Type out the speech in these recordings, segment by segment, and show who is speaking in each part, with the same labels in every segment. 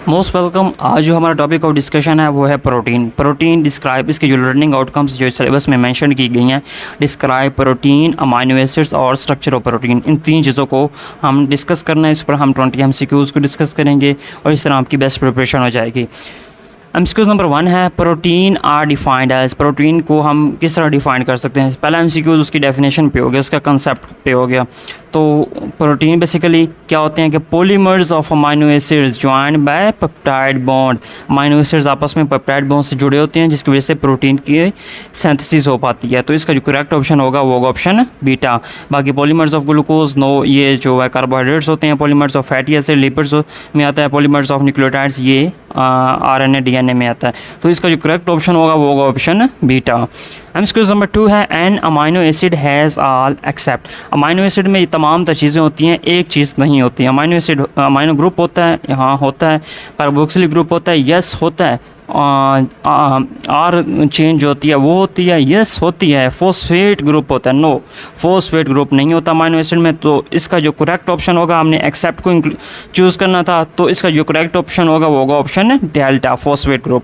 Speaker 1: Most welcome. आज जो हमारा टॉपिक ऑफ डिस्कशन है वो है प्रोटीन डिस्क्राइब, इसके जो लर्निंग आउटकम्स जो सिलेबस में मेंशन की गई हैं, डिस्क्राइब प्रोटीन, अमाइनो एसिड्स और स्ट्रक्चर ऑफ प्रोटीन, इन तीन चीज़ों को हम डिस्कस करना है। इस पर हम 20 MCQs को डिस्कस करेंगे और इस तरह आपकी बेस्ट प्रिपरेशन हो जाएगी। MCQ नंबर 1 है protein are defined as. Protein को हम किस तरह डिफाइन कर सकते हैं। पहला MCQ उसकी डेफिनेशन पे हो गया, उसका कंसेप्ट पे हो गया। तो प्रोटीन बेसिकली क्या होते हैं कि polymers of amino acids joined bye peptide bond. Amino acids आपस में पेप्टाइड बॉन्ड से जुड़े होते हैं जिसकी वजह से प्रोटीन की सिंथेसिस हो पाती है। तो इसका जो करेक्ट ऑप्शन होगा वो होगा ऑप्शन बीटा। बाकी पॉलीमर्स ऑफ ग्लूकोज नो, ये जो है कार्बोहाइड्रेट्स होते हैं। Polymers of fatty acid lipids में आता है। पॉलीमर्स ऑफ न्यूक्लियोटाइड्स ये RNA DNA में आता है। तो इसका जो करेक्ट ऑप्शन होगा वो होगा ऑप्शन बीटा। MCQ नंबर 2 है an amino acid has all except. Amino acid में तमाम चीज़ें होती हैं, एक चीज़ नहीं होती। अमाइनो एसिड अमाइनो ग्रुप होता है, यहाँ होता है। कार्बोक्सिलिक ग्रुप होता है, यस होता है। आर चेंज होती है, वो होती है, यस होती है। फॉस्फेट ग्रुप होता है, नो फॉस्फेट ग्रुप नहीं होता अमाइनो एसिड में। तो इसका जो करेक्ट ऑप्शन होगा, हमने एक्सेप्ट को चूज़ करना था, तो इसका जो करेक्ट ऑप्शन होगा वो होगा option delta, phosphate group.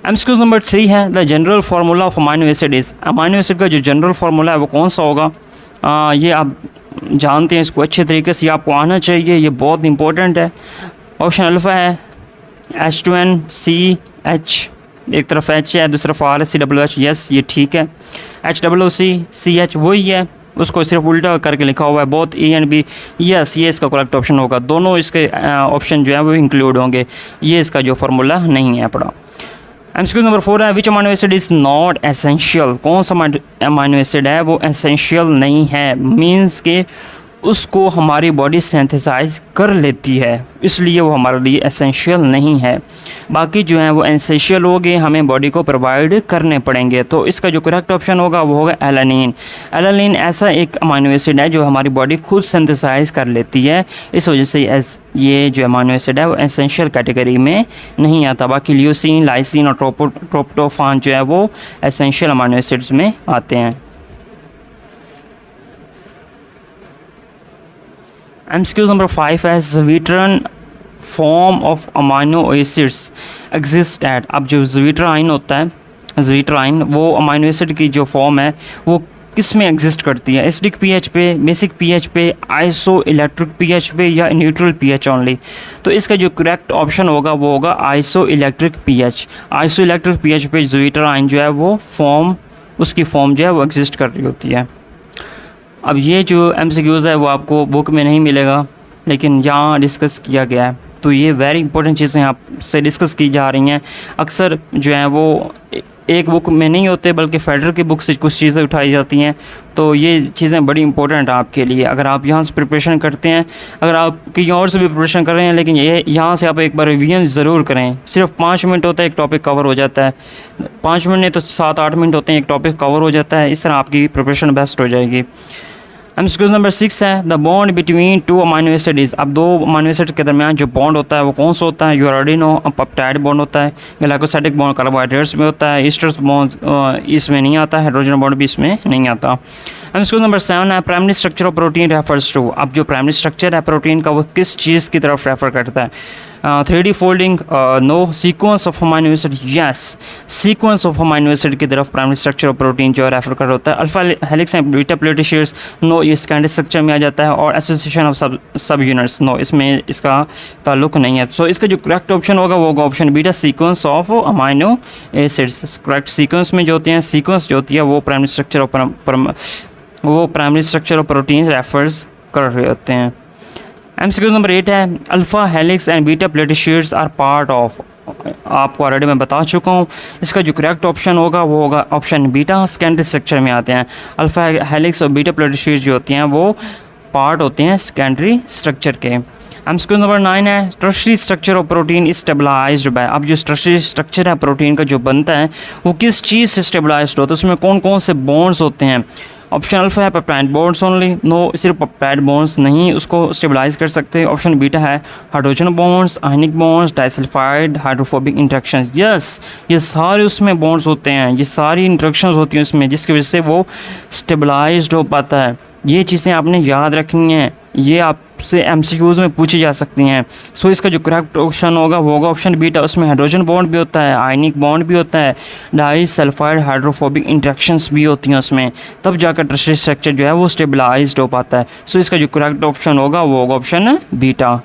Speaker 1: MCQ number 3 है the general formula of amino acid is. Amino acid का जो जनरल फार्मूला है वो कौन सा होगा। ये आप जानते हैं, इसको अच्छे तरीके से आपको आना चाहिए, ये बहुत इंपॉर्टेंट है। ऑप्शन अल्फ़ा है H2NCH, एक तरफ H है दूसरी तरफ R है, COOH, यस ये ठीक है। HOOCCH वही है, उसको सिर्फ उल्टा करके लिखा हुआ है both A and B, yes ये इसका करेक्ट ऑप्शन होगा। दोनों इसके ऑप्शन जो है वो इंक्लूड होंगे, ये इसका जो फार्मूला नहीं है पड़ा। MCQ नंबर 4 है which amino acid is not essential. कौन सा अमाइनो एसिड है वो एसेंशियल नहीं है, मीन्स के उसको हमारी बॉडी सिंथेसाइज कर लेती है, इसलिए वो हमारे लिए एसेंशियल नहीं है। बाकी जो है वो एसेंशियल हो गए, हमें बॉडी को प्रोवाइड करने पड़ेंगे। तो इसका जो करेक्ट ऑप्शन होगा वो होगा एलानिन। एलानिन ऐसा एक अमाइनो एसिड है जो हमारी बॉडी खुद सिंथेसाइज कर लेती है, इस वजह से ये जो अमाइनो एसिड है वो एसेंशियल कैटेगरी में नहीं आता। बाकी ल्यूसीन, लाइसिन और ट्रोप्टोफान जो है वो एसेंशियल अमाइनो एसिड्स में आते हैं। MCQ नंबर 5 है zwitterion form of amino acids exist at. अब जो ज़वीट्राइन होता है, ज़वीट्राइन वो अमाइनो एसिड की जो फॉर्म है वो किस में एग्जिस्ट करती है, एसिडिक pH पे, बेसिक pH पे, आइसो इलेक्ट्रिक pH पे या न्यूट्रल pH ओनली। तो इसका जो करेक्ट ऑप्शन होगा वो होगा iso electric pH। Iso electric pH पे ज़वीट्राइन जो है वो फॉर्म, उसकी फॉर्म जो है वो एग्जिस्ट कर रही होती है। अब ये जो MCQs है वो आपको बुक में नहीं मिलेगा, लेकिन यहाँ डिस्कस किया गया है। तो ये वेरी इंपॉर्टेंट चीज़ें आपसे डिस्कस की जा रही हैं। अक्सर जो है वो एक बुक में नहीं होते, बल्कि फेडरल की बुक से कुछ चीज़ें उठाई जाती हैं। तो ये चीज़ें बड़ी इंपॉर्टेंट हैं आपके लिए, अगर आप यहाँ से प्रिपरेशन करते हैं। अगर आप कहीं और से भी प्रिपरेशन कर रहे हैं, लेकिन ये यहाँ से आप एक बार रिवीजन ज़रूर करें। सिर्फ 5 मिनट होता है, एक टॉपिक कवर हो जाता है। 5 मिनट नहीं तो 7-8 मिनट होते हैं, एक टॉपिक कवर हो जाता है। इस तरह आपकी प्रिपरेशन बेस्ट हो जाएगी। MCQ नंबर 6 है the bond between two amino acid is. अब दो अमाइनो एसिड के दरमियान जो बॉन्ड होता है वो कौन सा होता है। You already know, peptide bond होता है। ग्लाइकोसाइडिक बॉन्ड कार्बोहाइड्रेट्स में होता है। ईस्टर्स बॉन्ड इसमें नहीं आता, हाइड्रोजन बॉन्ड भी इसमें नहीं आता। MCQ नंबर 7 है primary structure of protein refers to. अब जो प्राइमरी स्ट्रक्चर है प्रोटीन का वो किस चीज़ की तरफ रेफर करता है। 3D folding no, sequence of amino acid yes, sequence of amino acid की तरफ प्राइमरी स्ट्रक्चर ऑफ प्रोटीन जो है रेफर कर होता है। Alpha helix and beta pleated sheets no, ये सेकेंडरी स्ट्रक्चर में आ जाता है। और association of subunits no, इसमें इसका ताल्लुक नहीं है। सो इसका जो करेक्ट ऑप्शन होगा वो होगा option beta, sequence of amino acids. Correct sequence में जो होती हैं, सीक्वेंस जो होती है वो primary structure of protein refers कर रहे होते हैं। MCQ नंबर 8 है alpha helix and beta pleated sheets are part of. आपको ऑलरेडी मैं बता चुका हूँ, इसका जो करेक्ट ऑप्शन होगा वो होगा ऑप्शन बीटा, सेकेंडरी स्ट्रक्चर में आते हैं। अल्फ़ा हेलिक्स और बीटा प्लेटेड शेयर्स जो होती हैं वो पार्ट होते हैं सेकेंडरी स्ट्रक्चर के। MCQ नंबर 9 है tertiary structure of protein is stabilized by. अब जो टर्शरी स्ट्रक्चर है प्रोटीन का जो बनता है वो किस चीज़ से स्टेबलाइज्ड होता है, उसमें कौन कौन से बॉन्ड्स होते हैं। ऑप्शन अल्फा है पेप्टाइड बॉन्ड्स ओनली, नो सिर्फ पेप्टाइड बॉन्ड्स नहीं उसको स्टेबलाइज कर सकते। ऑप्शन बीटा है हाइड्रोजन बॉन्ड्स, आयनिक bonds, disulphide, hydrophobic interactions. Yes ये सारे उसमें बॉन्ड्स होते हैं, ये सारी इंटरेक्शंस होती हैं उसमें, जिसकी वजह से वो स्टेबलाइज्ड हो पाता है। ये चीज़ें आपने याद रखनी हैं, ये आप से एमसीक्यूज़ में पूछी जा सकती हैं। सो इसका जो करेक्ट ऑप्शन होगा वो होगा ऑप्शन बीटा। उसमें हाइड्रोजन बॉन्ड भी होता है, आयनिक बॉन्ड भी होता है, डाई सल्फाइड हाइड्रोफोबिक इंटरेक्शंस भी होती हैं उसमें, तब जाकर टर्शियरी स्ट्रक्चर जो है वो स्टेबलाइज्ड हो पाता है। सो इसका जो करेक्ट ऑप्शन होगा वो होगा ऑप्शन बीटा।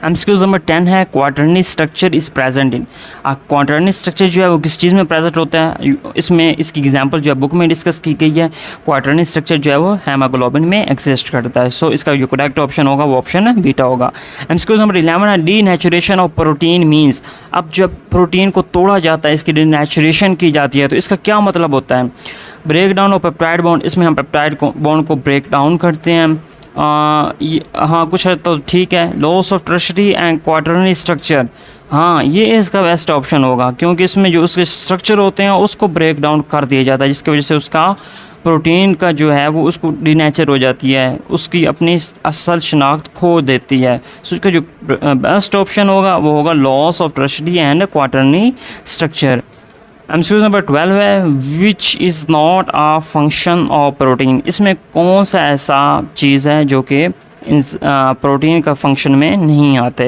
Speaker 1: एमसीक्यूज नंबर 10 है quaternary structure is present in. Quaternary structure जो है वो किस चीज़ में प्रेजेंट होता है, इसमें इसकी एग्जांपल जो है बुक में डिस्कस की गई है। क्वाटर्नी स्ट्रक्चर जो है वो हेमोग्लोबिन में एग्जिस्ट करता है। सो इसका जो करेक्ट ऑप्शन होगा वो ऑप्शन बीटा होगा। एमसीक्यूज नंबर 11 है डीनेचुरेशन ऑफ प्रोटीन मीन्स। अब जब प्रोटीन को तोड़ा जाता है, इसकी डीनेचुरेशन की जाती है, तो इसका क्या मतलब होता है। Break down of peptide bond, इसमें हम पेप्टाइड बॉन्ड को ब्रेक डाउन करते हैं। हाँ कुछ है तो ठीक है। Loss of tertiary and quaternary structure, हाँ ये इसका बेस्ट ऑप्शन होगा, क्योंकि इसमें जो उसके स्ट्रक्चर होते हैं उसको ब्रेक डाउन कर दिया जाता है, जिसकी वजह से उसका प्रोटीन का जो है वो उसको डीनेचर हो जाती है, उसकी अपनी असल शनाख्त खो देती है। सो इसका जो बेस्ट ऑप्शन होगा वो होगा loss of tertiary and quaternary structure. MCQs number 12 है which is not a function of protein. इसमें कौन सा ऐसा चीज़ है जो कि प्रोटीन का फंक्शन में नहीं आते।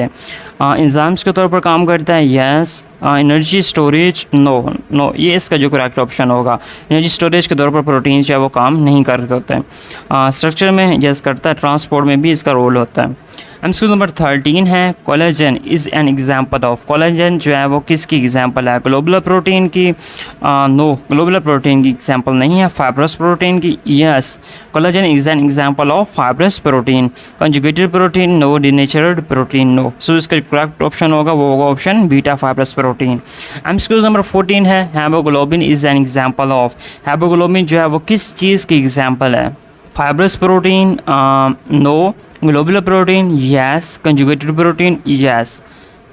Speaker 1: एंजाइम्स के तौर पर काम करता है, यस। एनर्जी स्टोरेज, नो ये इसका जो करेक्ट ऑप्शन होगा। एनर्जी स्टोरेज के तौर पर प्रोटीन जो है वो काम नहीं कर रहे होते हैं। स्ट्रक्चर में यस करता है, ट्रांसपोर्ट में भी इसका रोल होता है। एमसीक्यू नंबर 13 है collagen is an example of. Collagen जो है वो किसकी एग्जाम्पल है, ग्लोबुलर प्रोटीन की, नो ग्लोबुलर प्रोटीन की एग्जाम्पल नहीं है, फाइब्रस प्रोटीन की, yes. Collagen is an example of fibrous protein. Conjugated protein, no. Denatured protein, no. So इसका करेक्ट ऑप्शन होगा वो होगा option beta, fibrous protein. MCQ number 14 है haemoglobin is an example of. Haemoglobin जो है वो किस चीज़ की एग्जाम्पल है, fibrous protein, no. Globular protein, yes. Conjugated protein, yes.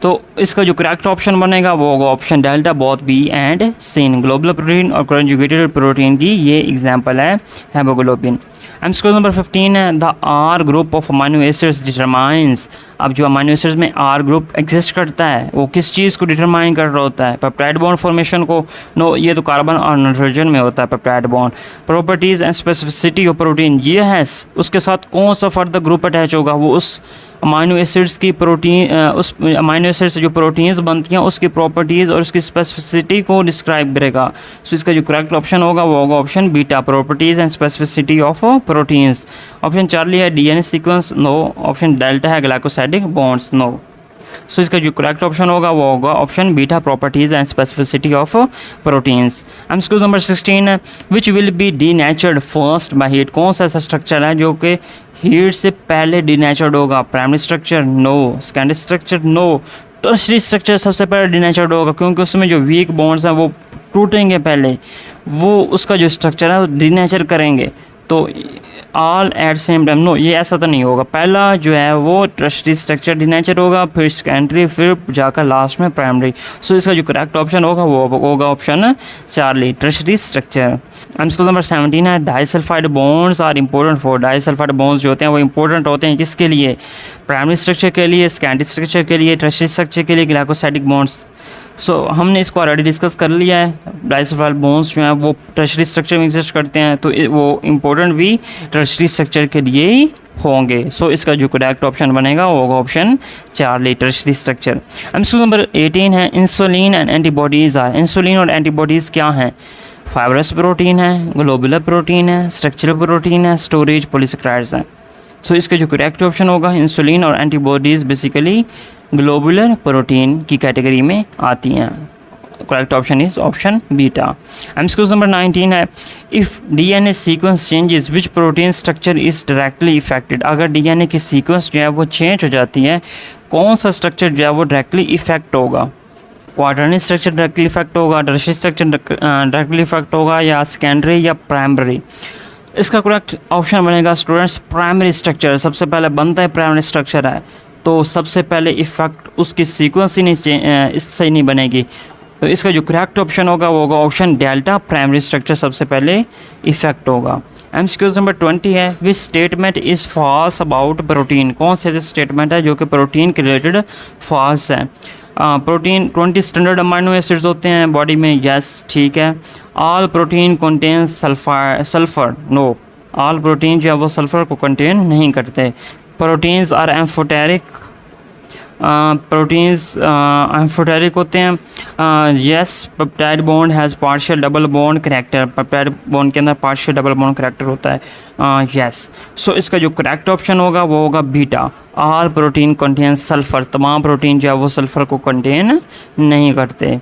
Speaker 1: तो इसका जो करेक्ट ऑप्शन बनेगा वो होगा option delta, both B and C. Globular protein और कंजुगेटेड प्रोटीन की ये एग्जांपल है हेमोग्लोबिन। एमसीक्यू नंबर 15 है the R group of amino acids determines. अब जो अमाइनो एसिड्स में आर ग्रुप एग्जिस्ट करता है वो किस चीज़ को डिटरमाइन कर रहा होता है, पेप्टाइड बॉन्ड फॉर्मेशन को, नो। ये तो कार्बन और नाइट्रोजन में होता है peptide bond. Properties and specificity of protein, ये है उसके साथ कौन सा फर्दर ग्रुप अटैच होगा, वो उस अमाइनो एसिड्स की प्रोटीन, उस अमाइनो एसिड्स से जो प्रोटीन्स बनती हैं उसकी प्रॉपर्टीज़ और उसकी स्पेसिफिसिटी को डिस्क्राइब करेगा। सो इसका जो करेक्ट ऑप्शन होगा वो होगा option beta, properties and specificity of proteins. Option Charlie है DNA sequence, no. Option delta है ग्लाइकोसाइडिक बॉन्ड्स, नो। सो इसका जो करेक्ट ऑप्शन होगा वो होगा option beta, properties and specificity of proteins. MCQ number 16 है which will be denatured first by heat. कौन सा ऐसा स्ट्रक्चर है जो कि हीट से पहले डीनेचर्ड होगा, primary structure, no. Secondary structure, no. Tertiary structure सबसे पहले डीनेचर्ड होगा, क्योंकि उसमें जो वीक बॉन्ड्स हैं वो टूटेंगे पहले, वो उसका जो स्ट्रक्चर है वो डीनेचर करेंगे। तो all at same time, no ये ऐसा तो नहीं होगा। पहला जो है वो टर्शियरी स्ट्रक्चर डीनेचर होगा, फिर सेकेंडरी, फिर जाकर लास्ट में प्राइमरी। सो इसका जो करेक्ट ऑप्शन होगा वो होगा option Charlie, tertiary structure. MCQ number 17 है disulphide bonds are important for. Disulphide bonds जो होते हैं वो इंपॉर्टेंट होते हैं किसके लिए, प्राइमरी स्ट्रक्चर के लिए, सेकेंडरी स्ट्रक्चर के लिए, टर्शियरी स्ट्रक्चर के लिए, ग्लाइकोसाइडिक बॉन्ड्स। सो हमने इसको ऑलरेडी डिस्कस कर लिया है। डाइसल्फाइड बॉन्ड्स जो हैं वो टर्शियरी स्ट्रक्चर में एग्जिस्ट करते हैं, तो वो इम्पोर्टेंट भी टर्शियरी स्ट्रक्चर के लिए ही होंगे। सो इसका जो करेक्ट ऑप्शन बनेगा वो होगा option Charlie, tertiary structure. MCQ number 18 है insulin and antibodies are. Insulin और एंटीबॉडीज़ क्या हैं, फाइब्रस प्रोटीन है, ग्लोबुलर प्रोटीन है, स्ट्रक्चरल प्रोटीन है, स्टोरेज पॉलीसेकेराइड्स हैं। सो इसका जो करेक्ट ऑप्शन होगा इंसुलिन और एंटीबॉडीज़ बेसिकली ग्लोबुलर प्रोटीन की कैटेगरी में आती हैं। Correct option is option beta. MCQ number 19 है if DNA sequence changes which protein structure is directly affected. अगर डीएनए की सीक्वेंस जो है वो चेंज हो जाती है, कौन सा स्ट्रक्चर जो है वो डायरेक्टली इफेक्ट होगा, क्वाटर्नरी स्ट्रक्चर डायरेक्टली इफेक्ट होगा, टर्शियरी स्ट्रक्चर डायरेक्टली इफेक्ट होगा, या सेकेंडरी या प्राइमरी। इसका करेक्ट ऑप्शन बनेगा स्टूडेंट्स प्राइमरी स्ट्रक्चर। सबसे पहले बनता है प्राइमरी स्ट्रक्चर है, तो सबसे पहले इफेक्ट उसकी सीक्वेंस ही नहीं इससे नहीं बनेगी। तो इसका जो करेक्ट ऑप्शन होगा वो होगा ऑप्शन डेल्टा, प्राइमरी स्ट्रक्चर सबसे पहले इफेक्ट होगा। एमसीक्यूज नंबर 20 है which statement is false about protein. कौन से ऐसे स्टेटमेंट है जो कि प्रोटीन के रिलेटेड फॉल्स है। प्रोटीन 20 स्टैंडर्ड अमाइनो एसिड्स होते हैं बॉडी में, यस ठीक है। All protein contain sulphur, no. All protein जो है वो सल्फ़र को कंटेन नहीं करते। Proteins are amphoteric, proteins amphoteric होते हैं। Yes, peptide bond has partial double bond character, peptide bond के अंदर पार्शियल डबल बॉन्ड करेक्टर होता है। यस, सो इसका जो करेक्ट ऑप्शन होगा वो होगा beta. All protein contain sulphur, तमाम प्रोटीन जो है वो सल्फ़र को कंटेन नहीं करते।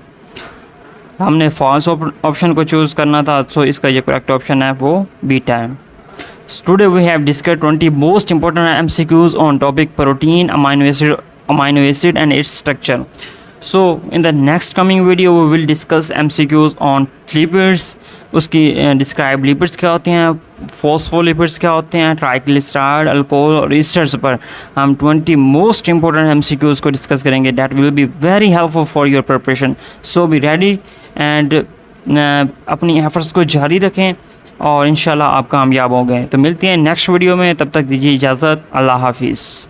Speaker 1: हमने फॉल्स ऑप्शन को चूज़ करना था, सो इसका जो करेक्ट ऑप्शन है वो बीटा है। Today we have discussed 20 most important MCQs on topic protein, amino acid and its structure. So in the next coming video we will discuss MCQs on lipids, उसकी describe lipids क्या होते हैं, phospholipids क्या होते हैं, triglyceride, alcohol और esters पर हम 20 मोस्ट इंपॉर्टेंट MCQs को डिस्कस करेंगे। That will be very helpful for your preparation. So be ready and अपनी एफर्ट्स को जारी रखें और इंशाल्लाह आप कामयाब हो गए। तो मिलते हैं नेक्स्ट वीडियो में, तब तक दीजिए इजाज़त। अल्लाह हाफिज़।